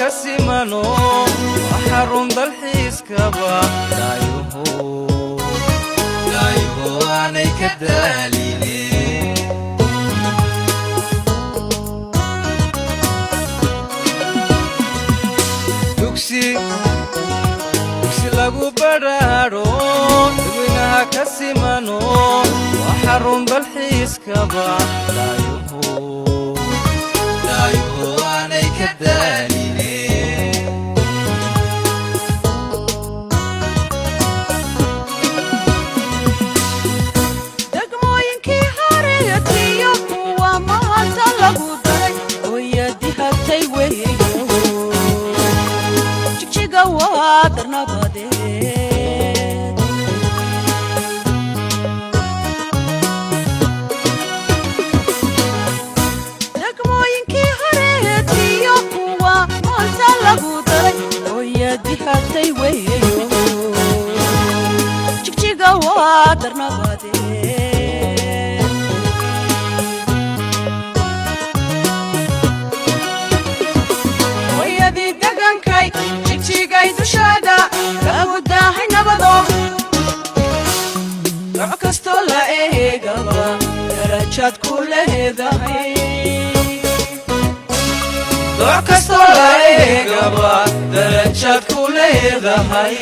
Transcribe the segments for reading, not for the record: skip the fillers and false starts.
كسمانو وحرم بالحيس كبا لا يهو عليك الدليل دوكسي lagu bararo dadweynaha ka simano waxarun balxiiskaba laayo aanay ka daalile degmooyinkii hareetiyo kuwa maanta lagu daray hooyadii habtay weeyo jigjiga waa darnabade hatay weeyo jigjiga waa darnabade hooyadii degankay jigjigay dushaada lagu daahay nabado nooc kastoo la eegaba darajaad ku leedahay nooc kastoo la eegaba darajaad ku leedahay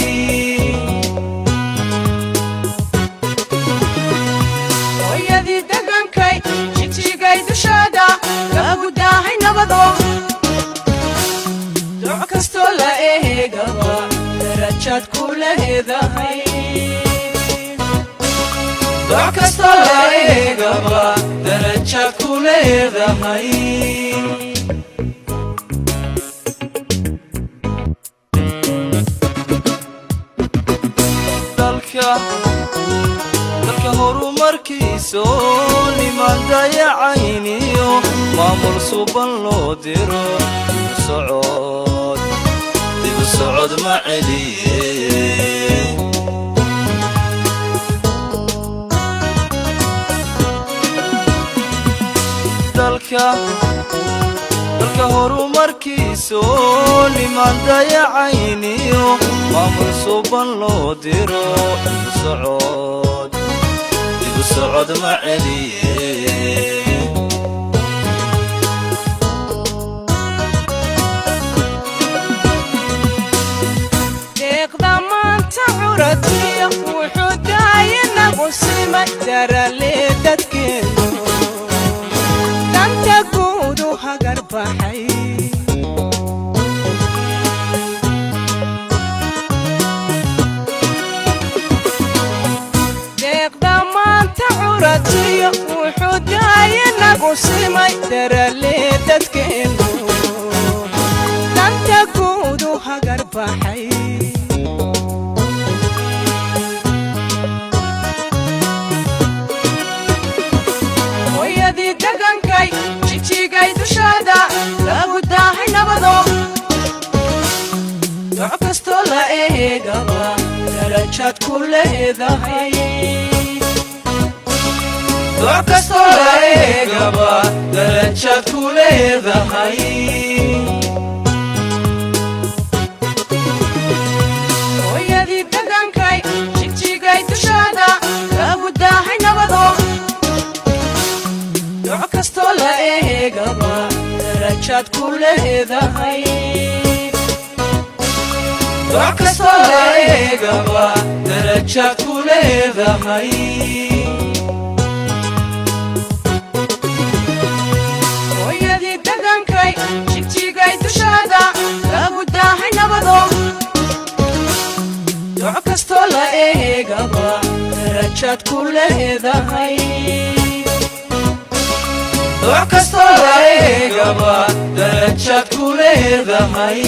hooyadii degankay jigjigay dushaada lagu daahay nabado nooc kastoo la eegaba darajaad ku leedahay nooc kastoo la eegaba darajaad ku leedahay dalka horumarkiiso niman dayacayniyo maamul suban loo diro dibu socod ma celiye dalka horumarkiiso niman dayacayniyo maamul suban loo diro dibu socod ma celiye deeqda maanta curatiyo wuxuu daayinagu simay darale dadkeenu danta guudu hagar baxay deeqda maanta curatiyo wuxuu daayinagu simay darale dadkeenu danta guudu hagar baxay hooyadii degankay jigjigay dushaada lagu daahay nabado nooc kastoo la eegaba darajaad ku leedahay nooc kastoo la eegaba darajaad ku leedahay hooyadii degankay jigjigay dushaada lagu daahay nabado nooc kastoo la eegaba darajaad ku leedahay nooc kastoo la eegaba darajaad ku leedahay hooyadii degankay jigjigay dushaada lagu daahay nabado nooc kastoo la eegaba darajaad ku leedahay nooc kastoo la eegaba darajaad ku leedahay